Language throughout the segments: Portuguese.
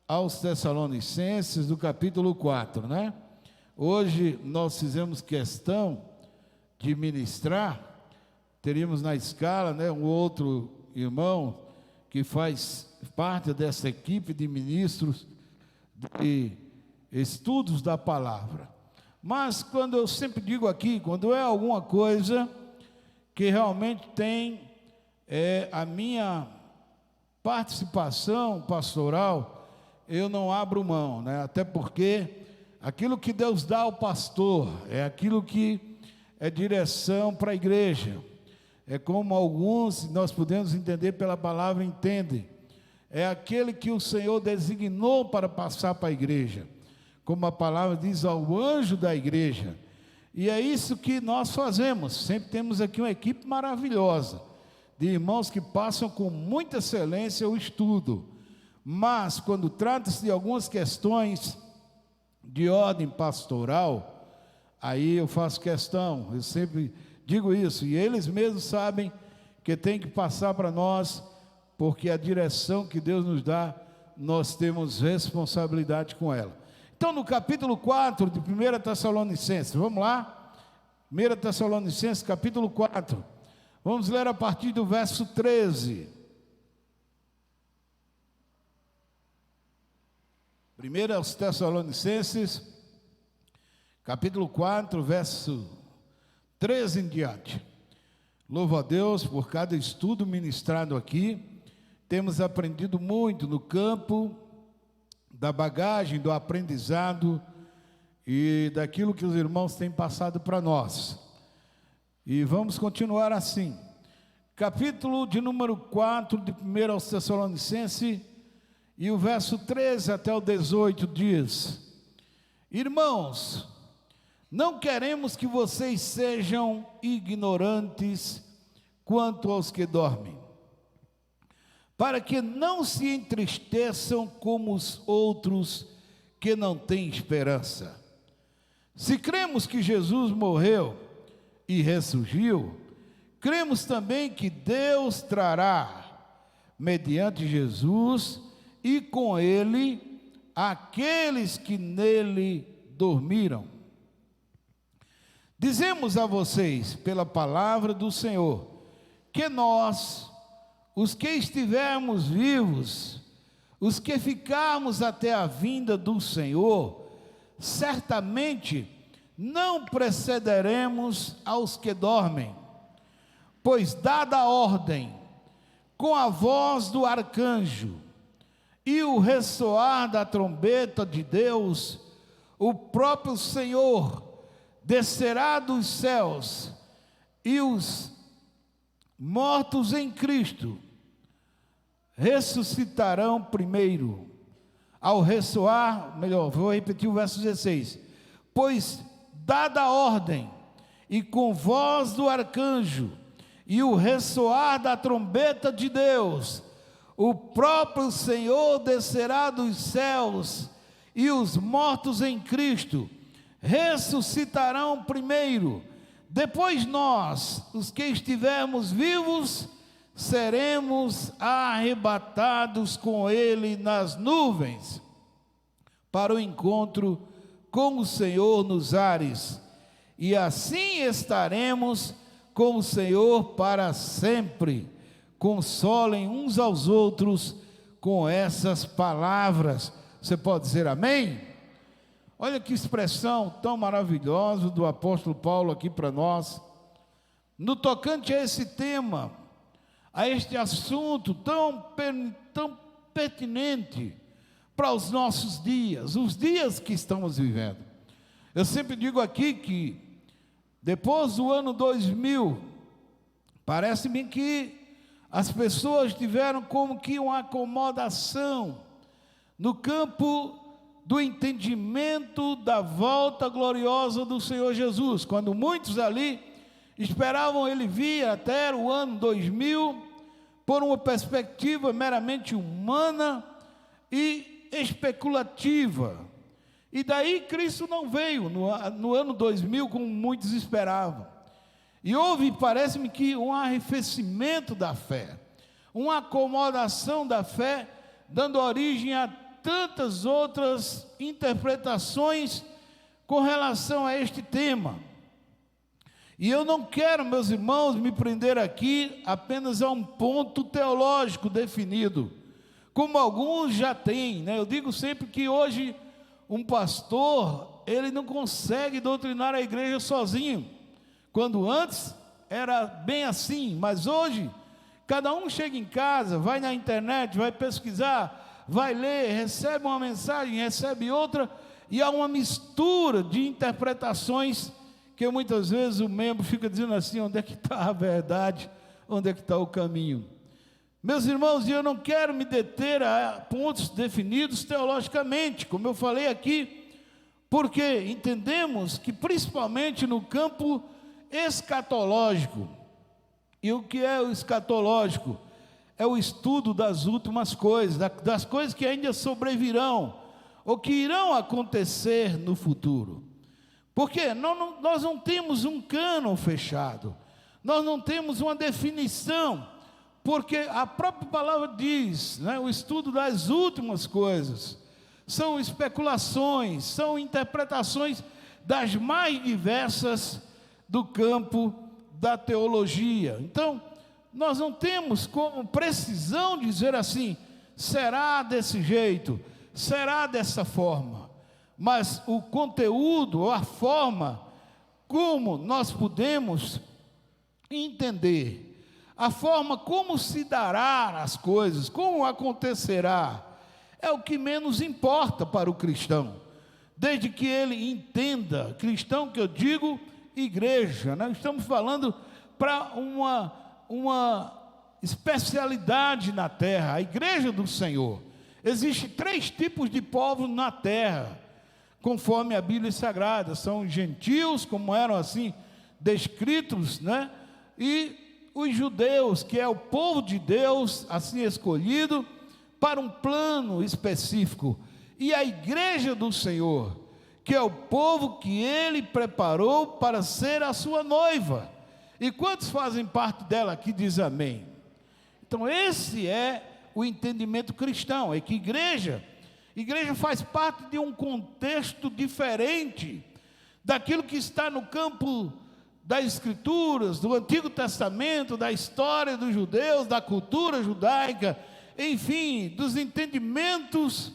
aos Tessalonicenses, do capítulo 4, né? Hoje nós fizemos questão de ministrar, teríamos na escala, né, um outro irmão que faz parte dessa equipe de ministros de estudos da palavra. Mas quando eu sempre digo aqui, quando é alguma coisa que realmente tem a minha participação pastoral, eu não abro mão, né? Até porque aquilo que Deus dá ao pastor é aquilo que é direção para a igreja. É como alguns, nós podemos entender pela palavra, entendem. É aquele que o Senhor designou para passar para a igreja, como a palavra diz, ao anjo da igreja. E é isso que nós fazemos. Sempre temos aqui uma equipe maravilhosa, de irmãos que passam com muita excelência o estudo. Mas quando trata-se de algumas questões de ordem pastoral, aí eu faço questão, eu sempre digo isso, e eles mesmos sabem que tem que passar para nós, porque a direção que Deus nos dá, nós temos responsabilidade com ela. Então, no capítulo 4 de 1 Tessalonicenses, vamos lá? 1 Tessalonicenses, capítulo 4, vamos ler a partir do verso 13. 1 Tessalonicenses, capítulo 4, verso 13 em diante. Louvo a Deus por cada estudo ministrado aqui. Temos aprendido muito no campo da bagagem, do aprendizado e daquilo que os irmãos têm passado para nós. E vamos continuar assim. Capítulo de número 4 de 1 aos Tessalonicenses, e o verso 13 até o 18 diz: Irmãos, não queremos que vocês sejam ignorantes quanto aos que dormem, para que não se entristeçam como os outros que não têm esperança. Se cremos que Jesus morreu e ressurgiu, cremos também que Deus trará, mediante Jesus, e com ele, aqueles que nele dormiram. Dizemos a vocês, pela palavra do Senhor, que nós, os que estivermos vivos, os que ficarmos até a vinda do Senhor, certamente não precederemos aos que dormem, pois dada a ordem, com a voz do arcanjo e o ressoar da trombeta de Deus, o próprio Senhor descerá dos céus, e os mortos em Cristo ressuscitarão primeiro. Ao ressoar, melhor, vou repetir o verso 16. Pois dada a ordem, e com voz do arcanjo, e o ressoar da trombeta de Deus, o próprio Senhor descerá dos céus, e os mortos em Cristo ressuscitarão primeiro. Depois nós, os que estivermos vivos, seremos arrebatados com Ele nas nuvens, para o encontro com o Senhor nos ares, e assim estaremos com o Senhor para sempre. Consolem uns aos outros com essas palavras. Você pode dizer amém? Olha que expressão tão maravilhosa do apóstolo Paulo aqui para nós, no tocante a esse tema, a este assunto tão pertinente para os nossos dias, os dias que estamos vivendo. Eu sempre digo aqui que depois do ano 2000, parece-me que as pessoas tiveram como que uma acomodação no campo do entendimento da volta gloriosa do Senhor Jesus, quando muitos ali esperavam Ele vir até o ano 2000, por uma perspectiva meramente humana e especulativa. E daí Cristo não veio no ano 2000 como muitos esperavam. E houve, parece-me que um arrefecimento da fé, uma acomodação da fé, dando origem a tantas outras interpretações com relação a este tema. E eu não quero, meus irmãos, me prender aqui apenas a um ponto teológico definido, como alguns já têm, né? Eu digo sempre que hoje um pastor, ele não consegue doutrinar a igreja sozinho, quando antes era bem assim, mas hoje cada um chega em casa, vai na internet, vai pesquisar, vai ler, recebe uma mensagem, recebe outra, e há uma mistura de interpretações que muitas vezes o membro fica dizendo assim: onde é que está a verdade, onde é que está o caminho? Meus irmãos, eu não quero me deter a pontos definidos teologicamente, como eu falei aqui, porque entendemos que principalmente no campo escatológico, e o que é o escatológico? É o estudo das últimas coisas, das coisas que ainda sobrevirão, ou que irão acontecer no futuro. Porque nós não temos um cânon fechado, nós não temos uma definição, porque a própria palavra diz, né, o estudo das últimas coisas, são especulações, são interpretações das mais diversas do campo da teologia. Então, nós não temos como precisão dizer assim, será desse jeito, será dessa forma, mas o conteúdo, ou a forma como nós podemos entender, a forma como se dará as coisas, como acontecerá, é o que menos importa para o cristão, desde que ele entenda, cristão que eu digo, igreja, nós estamos falando para uma especialidade na terra, a igreja do Senhor. Existem 3 tipos de povos na terra, conforme a Bíblia Sagrada: são os gentios, como eram assim descritos, né? E os judeus, que é o povo de Deus, assim escolhido para um plano específico, e a igreja do Senhor, que é o povo que Ele preparou para ser a sua noiva. E quantos fazem parte dela aqui diz amém? Então esse é o entendimento cristão, é que igreja faz parte de um contexto diferente daquilo que está no campo das Escrituras, do Antigo Testamento, da história dos judeus, da cultura judaica, enfim, dos entendimentos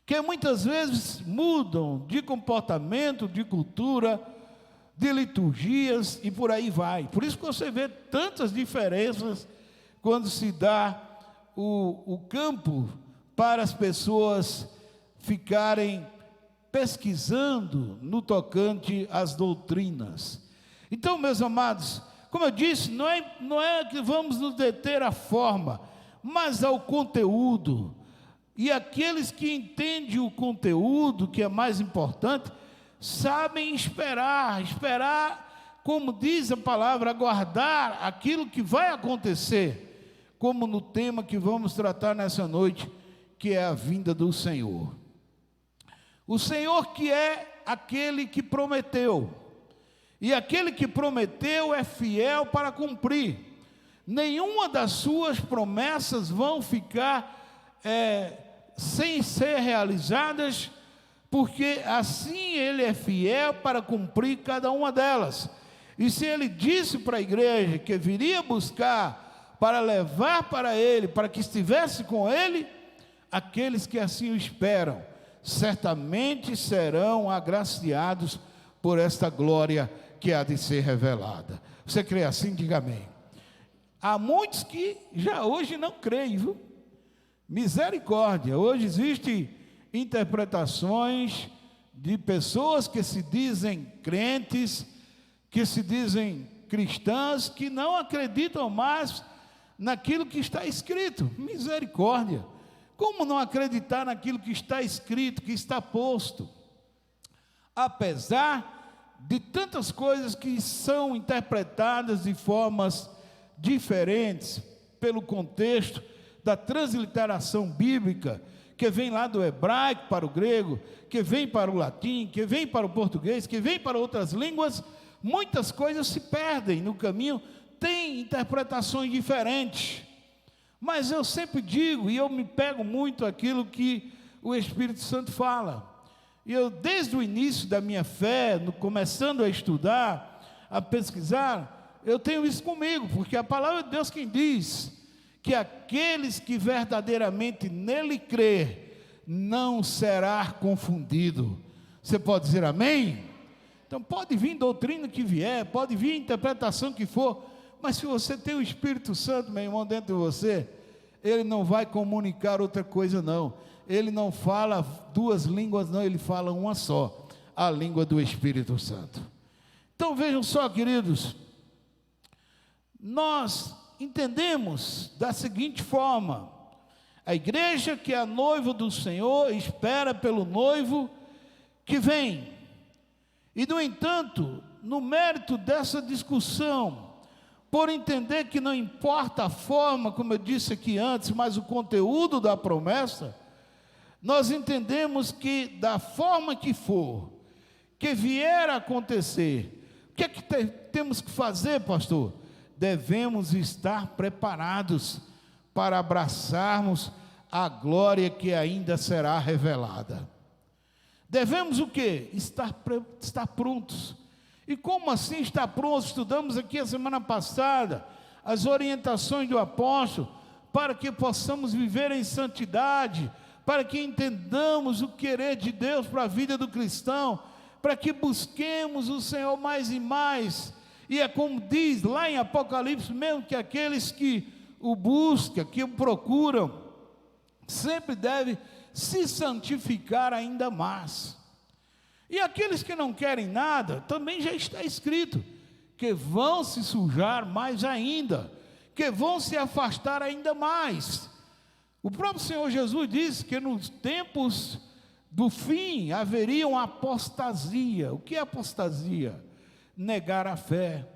que muitas vezes mudam de comportamento, de cultura, de liturgias e por aí vai. Por isso que você vê tantas diferenças quando se dá o campo para as pessoas ficarem pesquisando no tocante às doutrinas. Então, meus amados, como eu disse, não é que vamos nos deter à forma, mas ao conteúdo. E aqueles que entendem o conteúdo, que é mais importante, sabem esperar, como diz a palavra, aguardar aquilo que vai acontecer, como no tema que vamos tratar nessa noite, que é a vinda do Senhor. O Senhor que é aquele que prometeu, e aquele que prometeu é fiel para cumprir. Nenhuma das suas promessas vão ficar sem ser realizadas, porque assim Ele é fiel para cumprir cada uma delas. E se Ele disse para a igreja que viria buscar para levar para Ele, para que estivesse com Ele, aqueles que assim o esperam, certamente serão agraciados por esta glória que há de ser revelada. Você crê assim? Diga amém. Há muitos que já hoje não creem, viu? Misericórdia. Hoje existem interpretações de pessoas que se dizem crentes, que se dizem cristãs, que não acreditam mais naquilo que está escrito. Misericórdia. Como não acreditar naquilo que está escrito, que está posto? Apesar de tantas coisas que são interpretadas de formas diferentes, pelo contexto da transliteração bíblica, que vem lá do hebraico para o grego, que vem para o latim, que vem para o português, que vem para outras línguas, muitas coisas se perdem no caminho, tem interpretações diferentes. Mas eu sempre digo, e eu me pego muito aquilo que o Espírito Santo fala. E eu, desde o início da minha fé, começando a estudar, a pesquisar, eu tenho isso comigo, porque a palavra de Deus quem diz que aqueles que verdadeiramente nele crer, não será confundido. Você pode dizer amém? Então pode vir doutrina que vier, pode vir interpretação que for, mas se você tem o Espírito Santo, meu irmão, dentro de você, ele não vai comunicar outra coisa não. Ele não fala duas línguas não, ele fala uma só, a língua do Espírito Santo. Então vejam só, queridos, nós entendemos da seguinte forma: a igreja que é a noiva do Senhor espera pelo noivo que vem. E no entanto, no mérito dessa discussão, por entender que não importa a forma, como eu disse aqui antes, mas o conteúdo da promessa, nós entendemos que da forma que for, que vier a acontecer, o que é que temos que fazer, pastor? Devemos estar preparados para abraçarmos a glória que ainda será revelada. Devemos o quê? Estar prontos. E como assim estar prontos? Estudamos aqui a semana passada as orientações do apóstolo para que possamos viver em santidade, para que entendamos o querer de Deus para a vida do cristão, para que busquemos o Senhor mais e mais. E é como diz lá em Apocalipse mesmo, que aqueles que o buscam, que o procuram, sempre devem se santificar ainda mais. E aqueles que não querem nada, também já está escrito, que vão se sujar mais ainda, que vão se afastar ainda mais. O próprio Senhor Jesus disse que nos tempos do fim haveria uma apostasia. O que é apostasia? Negar a fé.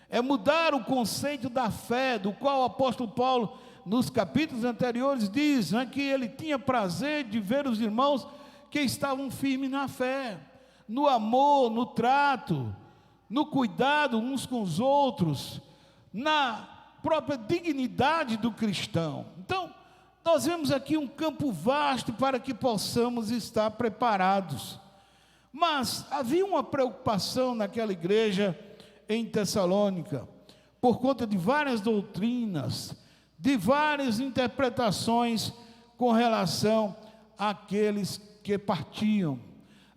É mudar o conceito da fé, do qual o apóstolo Paulo, nos capítulos anteriores, diz, né, que ele tinha prazer de ver os irmãos que estavam firmes na fé, no amor, no trato, no cuidado uns com os outros, na própria dignidade do cristão. Então, nós vemos aqui um campo vasto para que possamos estar preparados. Mas havia uma preocupação naquela igreja em Tessalônica, por conta de várias doutrinas, de várias interpretações com relação àqueles que partiam,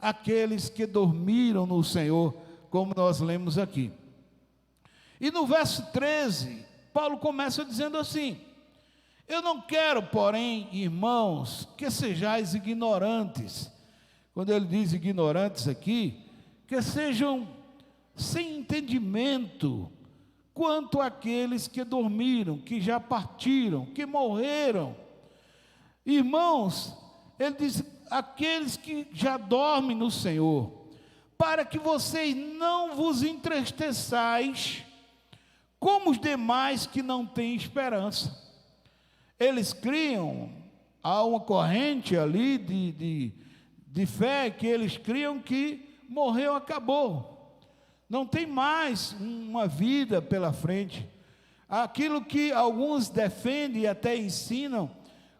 aqueles que dormiram no Senhor, como nós lemos aqui. E no verso 13, Paulo começa dizendo assim: eu não quero, porém, irmãos, que sejais ignorantes. Quando ele diz ignorantes aqui, que sejam sem entendimento quanto àqueles que dormiram, que já partiram, que morreram. Irmãos, ele diz, aqueles que já dormem no Senhor, para que vocês não vos entristeçais como os demais que não têm esperança. Eles criam, há uma corrente ali de fé que eles criam que morreu, acabou. Não tem mais uma vida pela frente. Aquilo que alguns defendem e até ensinam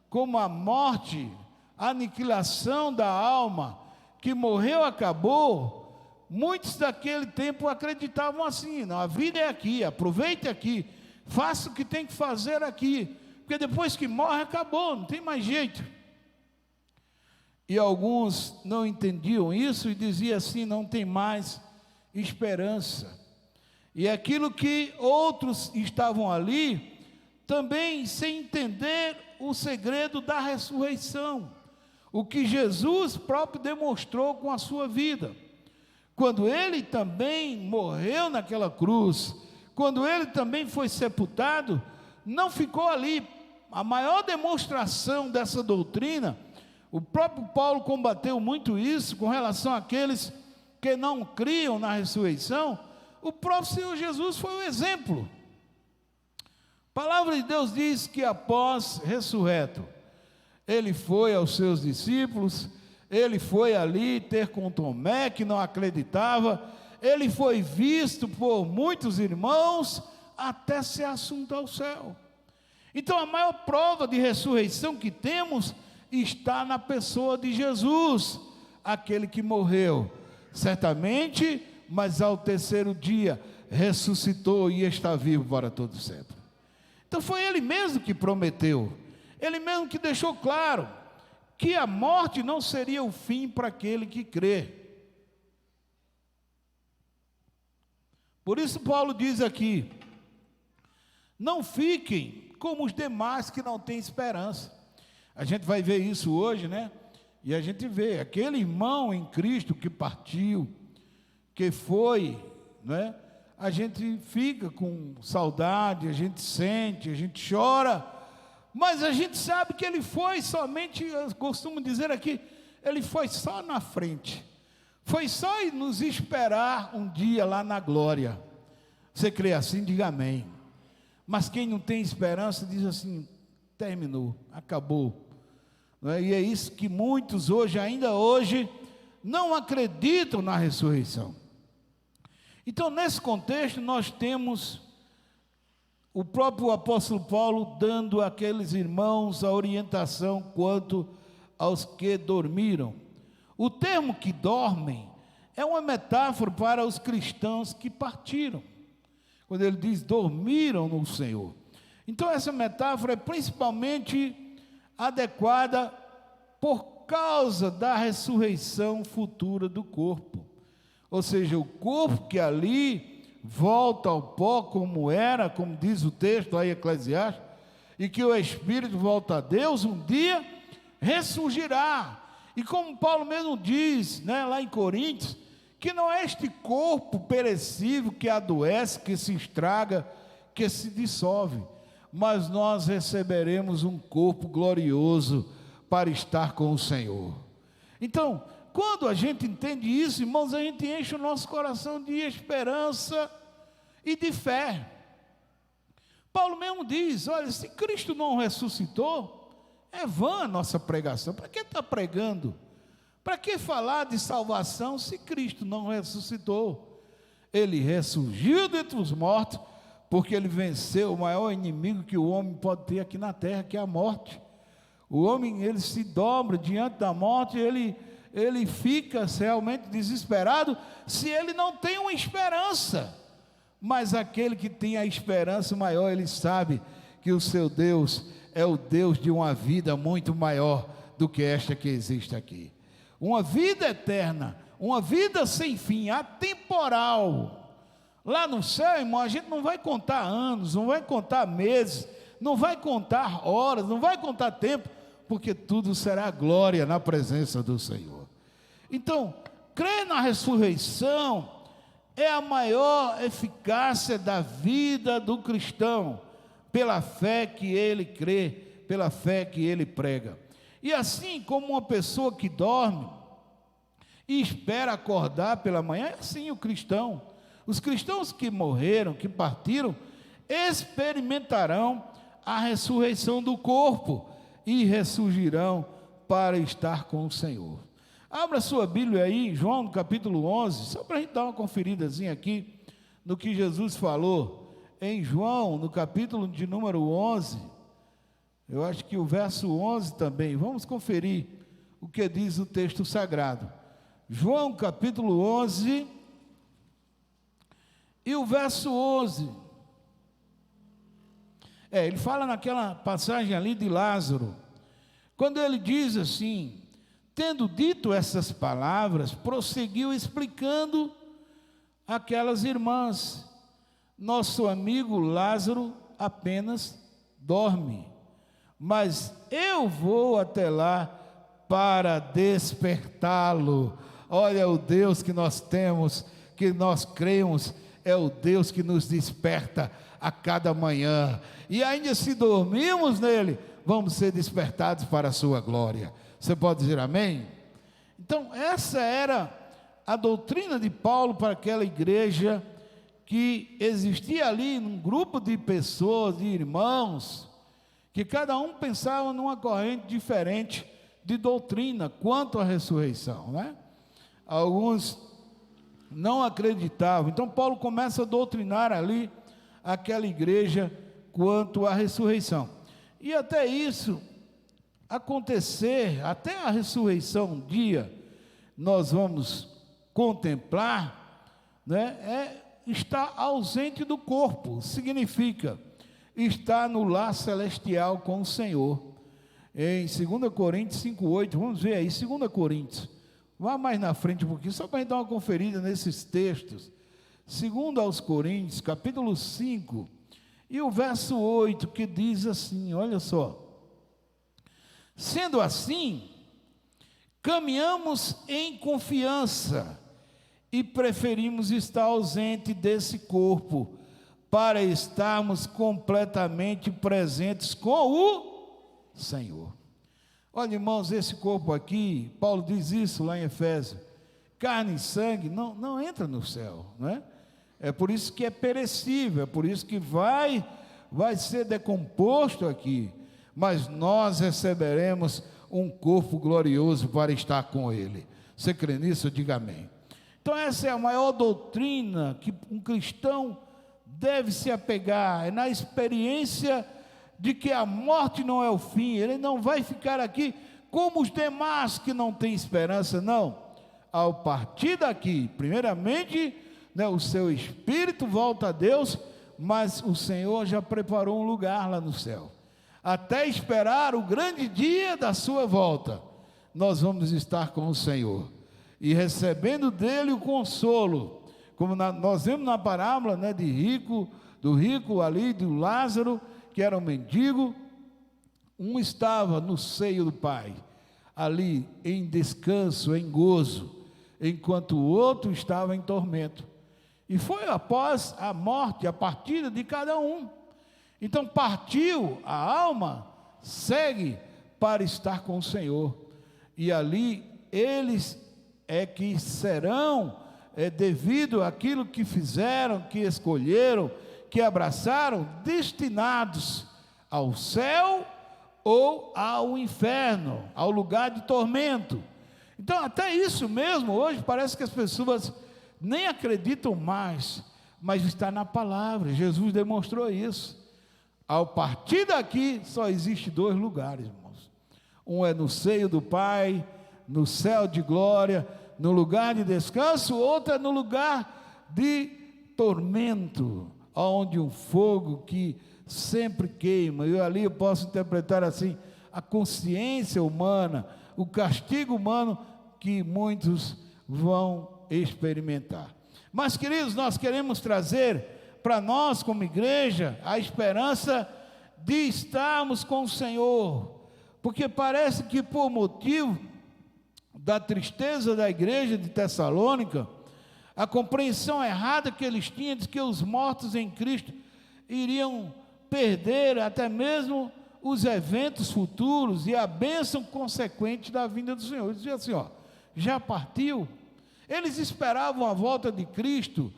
como a morte, a aniquilação da alma, que morreu, acabou. Muitos daquele tempo acreditavam assim: não, a vida é aqui, aproveite aqui, faça o que tem que fazer aqui, porque depois que morre, acabou, não tem mais jeito. E alguns não entendiam isso e diziam assim: não tem mais esperança. E aquilo que outros estavam ali, também sem entender o segredo da ressurreição, o que Jesus próprio demonstrou com a sua vida, quando ele também morreu naquela cruz, quando ele também foi sepultado, não ficou ali. A maior demonstração dessa doutrina, o próprio Paulo combateu muito isso com relação àqueles que não criam na ressurreição. O próprio Senhor Jesus foi o exemplo. A palavra de Deus diz que após ressurreto, ele foi aos seus discípulos, ele foi ali ter com Tomé, que não acreditava, ele foi visto por muitos irmãos, até ser assunto ao céu. Então a maior prova de ressurreição que temos está na pessoa de Jesus, aquele que morreu, certamente, mas ao terceiro dia ressuscitou e está vivo para todo sempre. Então foi ele mesmo que prometeu, ele mesmo que deixou claro que a morte não seria o fim para aquele que crê. Por isso Paulo diz aqui: não fiquem como os demais que não têm esperança. A gente vai ver isso hoje, né? E a gente vê aquele irmão em Cristo que partiu, que foi, né? A gente fica com saudade, a gente sente, a gente chora, mas a gente sabe que ele foi somente, eu costumo dizer aqui, ele foi só na frente, foi só nos esperar um dia lá na glória. Você crê assim? Diga amém. Mas quem não tem esperança diz assim: terminou, acabou. E é isso que muitos hoje, ainda hoje, não acreditam na ressurreição. Então, nesse contexto, nós temos o próprio apóstolo Paulo dando àqueles irmãos a orientação quanto aos que dormiram. O termo que dormem é uma metáfora para os cristãos que partiram, quando ele diz dormiram no Senhor. Então essa metáfora é principalmente adequada por causa da ressurreição futura do corpo, ou seja, o corpo que ali volta ao pó como era, como diz o texto aí Eclesiastes, e que o espírito volta a Deus, um dia ressurgirá. E como Paulo mesmo diz, né, lá em Coríntios, que não é este corpo perecível que adoece, que se estraga, que se dissolve, mas nós receberemos um corpo glorioso para estar com o Senhor. Então, quando a gente entende isso, irmãos, a gente enche o nosso coração de esperança e de fé. Paulo mesmo diz: olha, se Cristo não ressuscitou, é vã a nossa pregação. Para que está pregando? Para que falar de salvação se Cristo não ressuscitou? Ele ressurgiu dentre os mortos, porque ele venceu o maior inimigo que o homem pode ter aqui na terra, que é a morte. O homem, ele se dobra diante da morte, ele fica realmente desesperado, se ele não tem uma esperança. Mas aquele que tem a esperança maior, ele sabe que o seu Deus é o Deus de uma vida muito maior do que esta que existe aqui. Uma vida eterna, uma vida sem fim, atemporal. Lá no céu, irmão, a gente não vai contar anos, não vai contar meses, não vai contar horas, não vai contar tempo, porque tudo será glória na presença do Senhor. Então, crer na ressurreição é a maior eficácia da vida do cristão, pela fé que ele crê, pela fé que ele prega. E assim como uma pessoa que dorme e espera acordar pela manhã, é assim o cristão. Os cristãos que morreram, que partiram, experimentarão a ressurreição do corpo e ressurgirão para estar com o Senhor. Abra sua Bíblia aí, João no capítulo 11, só para a gente dar uma conferidazinha aqui no que Jesus falou em João, no capítulo de número 11, eu acho que o verso 11 também. Vamos conferir o que diz o texto sagrado. João capítulo 11 e o verso 11. Ele fala naquela passagem ali de Lázaro, quando ele diz assim: tendo dito essas palavras, prosseguiu explicando àquelas irmãs: nosso amigo Lázaro apenas dorme, mas eu vou até lá para despertá-lo. Olha, o Deus que nós temos, que nós cremos, é o Deus que nos desperta a cada manhã, e ainda se dormirmos nele, vamos ser despertados para a sua glória. Você pode dizer amém? Então essa era a doutrina de Paulo para aquela igreja que existia ali, num grupo de pessoas, de irmãos, que cada um pensava numa corrente diferente de doutrina quanto à ressurreição, né? Alguns não acreditavam. Então Paulo começa a doutrinar ali aquela igreja quanto à ressurreição. E até isso acontecer, até a ressurreição um dia, nós vamos contemplar, né, estar ausente do corpo, significa estar no lar celestial com o Senhor. Em 2 Coríntios 5,8, vamos ver aí, 2 Coríntios, vá mais na frente um pouquinho, só para a gente dar uma conferida nesses textos. 2 aos Coríntios, capítulo 5, e o verso 8, que diz assim, olha só: sendo assim, caminhamos em confiança e preferimos estar ausente desse corpo, para estarmos completamente presentes com o Senhor. Olha, irmãos, esse corpo aqui, Paulo diz isso lá em Efésios, carne e sangue não entra no céu, não é? É por isso que é perecível, é por isso que vai ser decomposto aqui, mas nós receberemos um corpo glorioso para estar com Ele. Você crê nisso? Diga amém. Então essa é a maior doutrina que um cristão deve se apegar, é na experiência de que a morte não é o fim. Ele não vai ficar aqui como os demais que não têm esperança, não. Ao partir daqui, primeiramente, né, o seu espírito volta a Deus, mas o Senhor já preparou um lugar lá no céu. Até esperar o grande dia da sua volta, nós vamos estar com o Senhor, e recebendo dele o consolo, como nós vemos na parábola, né, do rico ali, do Lázaro, que era um mendigo. Um estava no seio do Pai, ali em descanso, em gozo, enquanto o outro estava em tormento. E foi após a morte, a partida de cada um. Então partiu, a alma segue para estar com o Senhor, e ali eles que serão, devido àquilo que fizeram, que escolheram, que abraçaram, destinados ao céu ou ao inferno, ao lugar de tormento. Então até isso mesmo, hoje parece que as pessoas nem acreditam mais, mas está na palavra, Jesus demonstrou isso. Ao partir daqui, só existe 2 lugares, irmãos. Um é no seio do Pai, no céu de glória, no lugar de descanso. O outro é no lugar de tormento, onde um fogo que sempre queima. E ali eu posso interpretar assim, a consciência humana, o castigo humano que muitos vão experimentar. Mas, queridos, nós queremos trazer para nós como igreja a esperança de estarmos com o Senhor, porque parece que por motivo da tristeza da igreja de Tessalônica, a compreensão errada que eles tinham de que os mortos em Cristo iriam perder até mesmo os eventos futuros e a bênção consequente da vinda do Senhor. Eles diziam assim, já partiu? Eles esperavam a volta de Cristo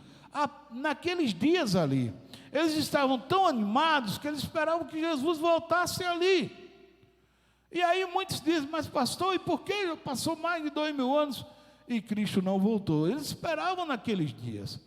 naqueles dias ali. Eles estavam tão animados que eles esperavam que Jesus voltasse ali. E aí muitos dizem, mas pastor, e por que passou mais de 2000 anos e Cristo não voltou? Eles esperavam naqueles dias.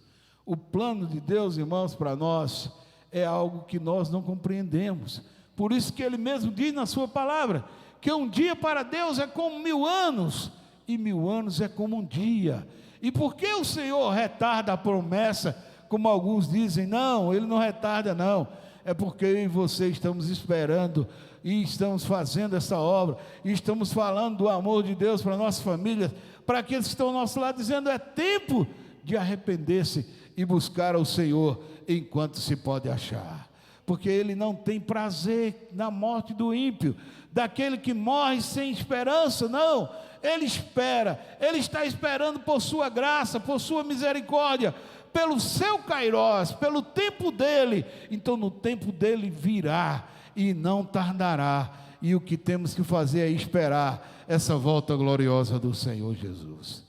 O plano de Deus, irmãos, para nós é algo que nós não compreendemos. Por isso que Ele mesmo diz na sua palavra, que um dia para Deus é como 1000 anos, e 1000 anos é como um dia. E por que o Senhor retarda a promessa, como alguns dizem? Não, Ele não retarda não, é porque eu e você estamos esperando, e estamos fazendo essa obra, e estamos falando do amor de Deus para a nossa família, para aqueles que estão ao nosso lado, dizendo, é tempo de arrepender-se, e buscar ao Senhor, enquanto se pode achar, porque Ele não tem prazer na morte do ímpio, daquele que morre sem esperança, não. Ele espera, Ele está esperando por sua graça, por sua misericórdia, pelo seu kairós, pelo tempo dEle. Então no tempo dEle virá, e não tardará, e o que temos que fazer é esperar essa volta gloriosa do Senhor Jesus.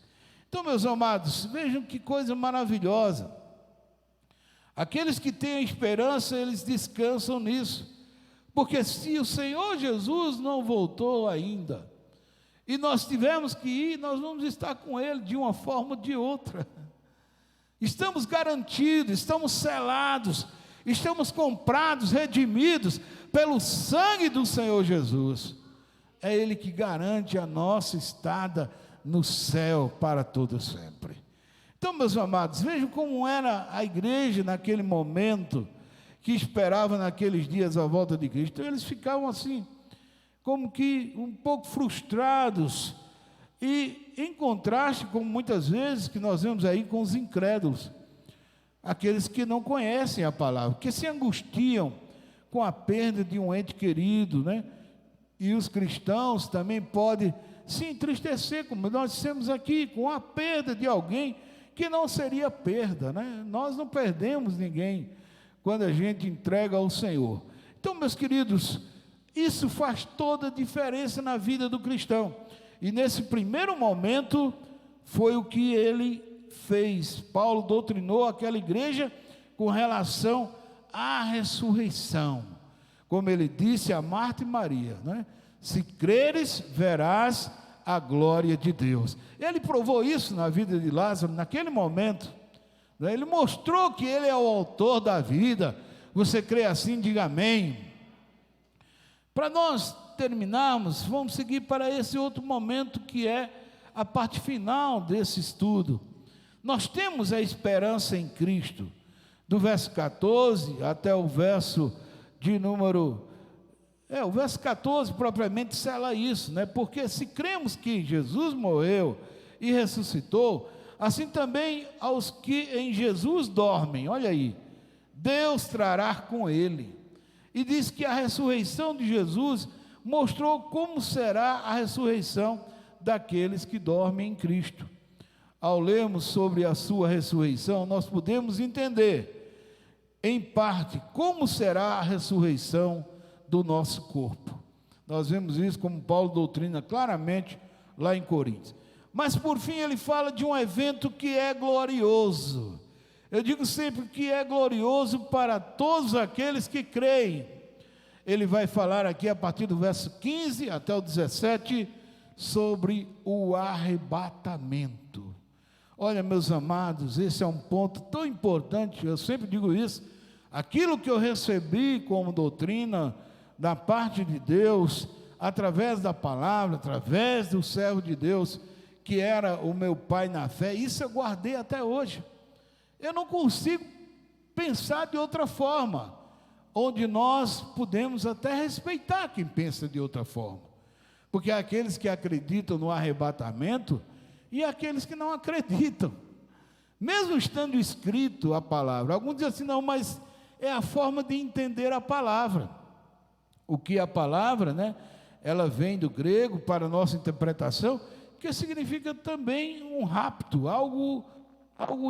Então, meus amados, vejam que coisa maravilhosa. Aqueles que têm a esperança, eles descansam nisso, porque se o Senhor Jesus não voltou ainda, e nós tivermos que ir, nós vamos estar com Ele de uma forma ou de outra. Estamos garantidos, estamos selados, estamos comprados, redimidos, pelo sangue do Senhor Jesus, é Ele que garante a nossa estada no céu para todo sempre. Então, meus amados, vejam como era a igreja naquele momento, que esperava naqueles dias a volta de Cristo. Eles ficavam assim, como que um pouco frustrados, e em contraste, como muitas vezes que nós vemos aí com os incrédulos, aqueles que não conhecem a palavra, que se angustiam com a perda de um ente querido, né? E os cristãos também podem se entristecer, como nós dissemos aqui, com a perda de alguém que não seria perda, né? Nós não perdemos ninguém quando a gente entrega ao Senhor. Então, meus queridos, isso faz toda a diferença na vida do cristão. E nesse primeiro momento, foi o que ele fez. Paulo doutrinou aquela igreja com relação à ressurreição. Como ele disse a Marta e Maria, né? Se creres, verás a glória de Deus. Ele provou isso na vida de Lázaro, naquele momento. Né? Ele mostrou que ele é o autor da vida. Você crê assim, diga amém. Para nós terminarmos, vamos seguir para esse outro momento que é a parte final desse estudo. Nós temos a esperança em Cristo, do verso 14 até o verso de número... o verso 14 propriamente sela isso, né? Porque se cremos que Jesus morreu e ressuscitou, assim também aos que em Jesus dormem, olha aí, Deus trará com ele. E diz que a ressurreição de Jesus mostrou como será a ressurreição daqueles que dormem em Cristo. Ao lermos sobre a sua ressurreição, nós podemos entender, em parte, como será a ressurreição do nosso corpo. Nós vemos isso como Paulo doutrina claramente lá em Coríntios. Mas por fim ele fala de um evento que é glorioso. Eu digo sempre que é glorioso para todos aqueles que creem. Ele vai falar aqui a partir do verso 15 até o 17 sobre o arrebatamento. Olha, meus amados, esse é um ponto tão importante, eu sempre digo isso. Aquilo que eu recebi como doutrina da parte de Deus, através da palavra, através do servo de Deus, que era o meu pai na fé, isso eu guardei até hoje. Eu não consigo pensar de outra forma, onde nós podemos até respeitar quem pensa de outra forma, porque há aqueles que acreditam no arrebatamento e aqueles que não acreditam, mesmo estando escrito a palavra. Alguns dizem assim, não, mas é a forma de entender a palavra. O que a palavra, né, ela vem do grego para a nossa interpretação, que significa também um rapto, algo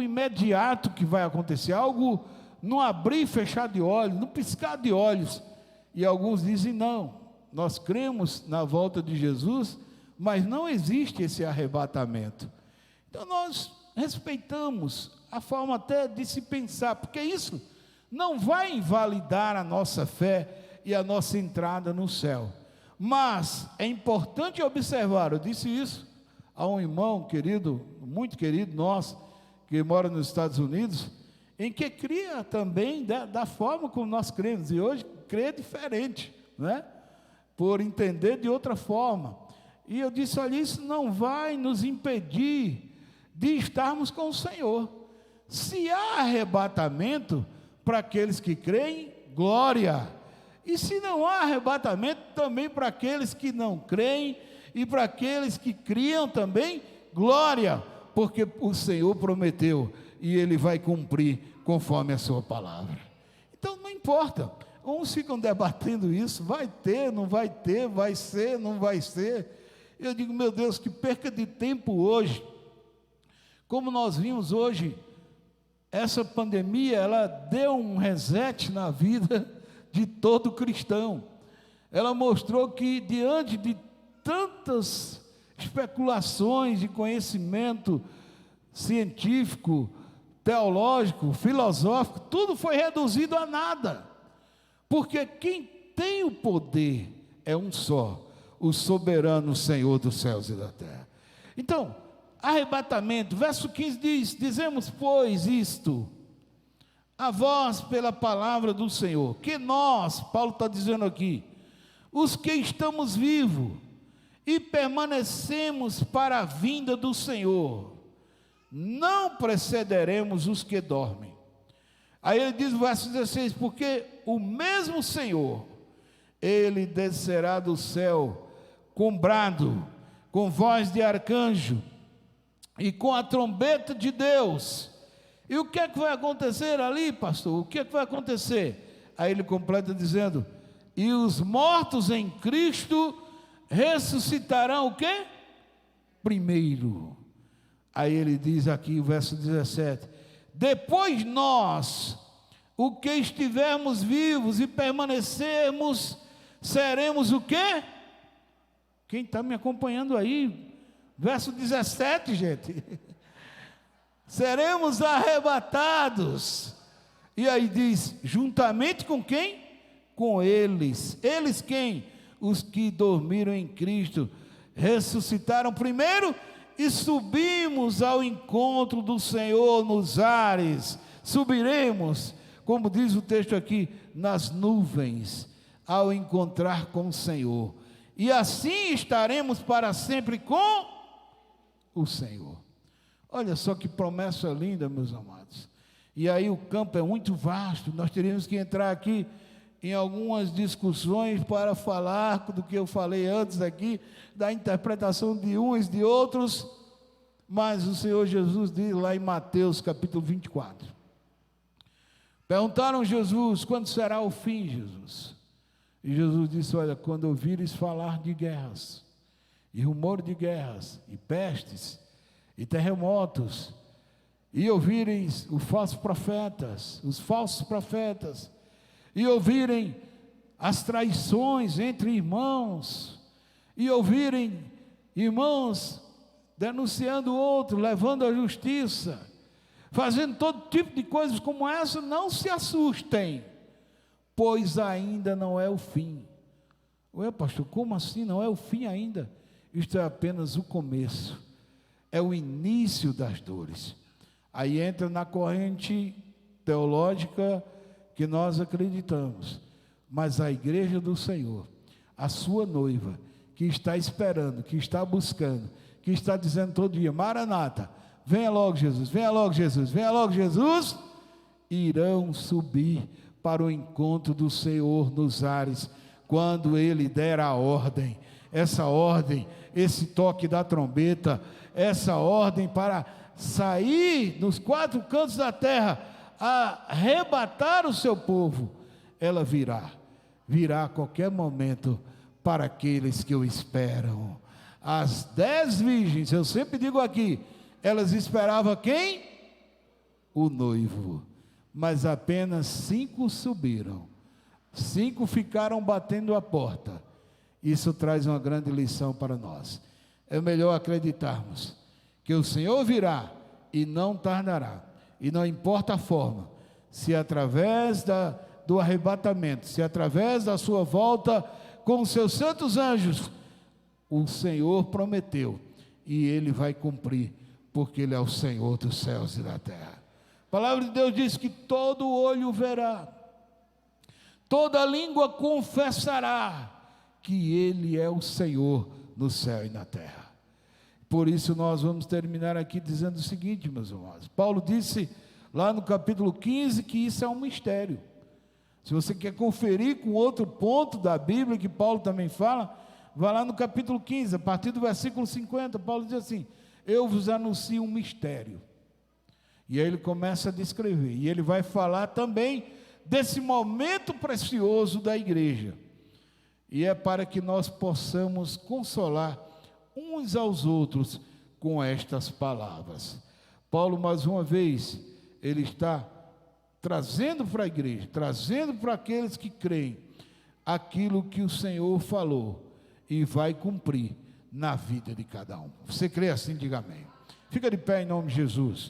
imediato que vai acontecer, algo no abrir e fechar de olhos, no piscar de olhos. E alguns dizem, não, nós cremos na volta de Jesus, mas não existe esse arrebatamento. Então nós respeitamos a forma até de se pensar, porque isso não vai invalidar a nossa fé e a nossa entrada no céu. Mas é importante observar, eu disse isso a um irmão querido, muito querido nosso, que mora nos Estados Unidos, em que cria também da forma como nós cremos, e hoje crê diferente, né? Por entender de outra forma. E eu disse, olha, isso não vai nos impedir de estarmos com o Senhor. Se há arrebatamento para aqueles que creem, glória. E se não há arrebatamento, também para aqueles que não creem, e para aqueles que criam também, glória, porque o Senhor prometeu, e Ele vai cumprir conforme a sua palavra. Então não importa, uns ficam debatendo isso, vai ter, não vai ter, vai ser, não vai ser. Eu digo, meu Deus, que perca de tempo hoje. Como nós vimos hoje, essa pandemia, ela deu um reset na vida de todo cristão. Ela mostrou que diante de tantas especulações de conhecimento científico, teológico, filosófico, tudo foi reduzido a nada, porque quem tem o poder é um só, o soberano Senhor dos céus e da terra. Então, arrebatamento, verso 15 diz, dizemos pois isto, a vós pela palavra do Senhor, que nós, Paulo está dizendo aqui, os que estamos vivos e permanecemos para a vinda do Senhor, não precederemos os que dormem. Aí ele diz no verso 16, porque o mesmo Senhor, ele descerá do céu com brado, com voz de arcanjo e com a trombeta de Deus. E o que é que vai acontecer ali, pastor? O que é que vai acontecer? Aí ele completa dizendo, e os mortos em Cristo ressuscitarão o quê? Primeiro. Aí ele diz aqui, o verso 17, depois nós, o que estivermos vivos e permanecermos, seremos o quê? Quem está me acompanhando aí? Verso 17, gente. Seremos arrebatados. E aí diz, juntamente com quem? Com eles. Eles quem? Os que dormiram em Cristo, ressuscitaram primeiro e subimos ao encontro do Senhor nos ares. Subiremos, como diz o texto aqui, nas nuvens, ao encontrar com o Senhor. E assim estaremos para sempre com o Senhor. Olha só que promessa linda, meus amados. E aí o campo é muito vasto, nós teríamos que entrar aqui em algumas discussões para falar do que eu falei antes aqui, da interpretação de uns e de outros, mas o Senhor Jesus diz lá em Mateus capítulo 24. Perguntaram a Jesus, quando será o fim, Jesus? E Jesus disse, olha, quando ouvires falar de guerras, e rumor de guerras, e pestes, e terremotos, e ouvirem os falsos profetas, e ouvirem as traições entre irmãos, e ouvirem irmãos denunciando o outro, levando à justiça, fazendo todo tipo de coisas como essa, não se assustem, pois ainda não é o fim. Ué, pastor, como assim não é o fim ainda? Isto é apenas o começo, é o início das dores. Aí entra na corrente teológica que nós acreditamos, mas a igreja do Senhor, a sua noiva, que está esperando, que está buscando, que está dizendo todo dia, Maranata, venha logo Jesus, venha logo Jesus, venha logo Jesus, irão subir para o encontro do Senhor nos ares, quando Ele der a ordem, essa ordem, esse toque da trombeta, essa ordem para sair nos quatro cantos da terra, arrebatar o seu povo, ela virá a qualquer momento para aqueles que o esperam. As 10 virgens, eu sempre digo aqui, elas esperavam quem? O noivo, mas apenas 5 subiram, 5 ficaram batendo a porta. Isso traz uma grande lição para nós. É melhor acreditarmos que o Senhor virá e não tardará, e não importa a forma, se através do arrebatamento, se através da sua volta com os seus santos anjos, o Senhor prometeu, e Ele vai cumprir, porque Ele é o Senhor dos céus e da terra. A palavra de Deus diz que todo olho verá, toda língua confessará que Ele é o Senhor no céu e na terra. Por isso nós vamos terminar aqui dizendo o seguinte, meus irmãos. Paulo disse lá no capítulo 15 que isso é um mistério. Se você quer conferir com outro ponto da Bíblia que Paulo também fala, vá lá no capítulo 15, a partir do versículo 50, Paulo diz assim, eu vos anuncio um mistério. E aí ele começa a descrever, e ele vai falar também desse momento precioso da igreja. E é para que nós possamos consolar uns aos outros com estas palavras. Paulo, mais uma vez, ele está trazendo para a igreja, trazendo para aqueles que creem, aquilo que o Senhor falou, e vai cumprir na vida de cada um. Você crê assim? Diga amém. Fica de pé em nome de Jesus.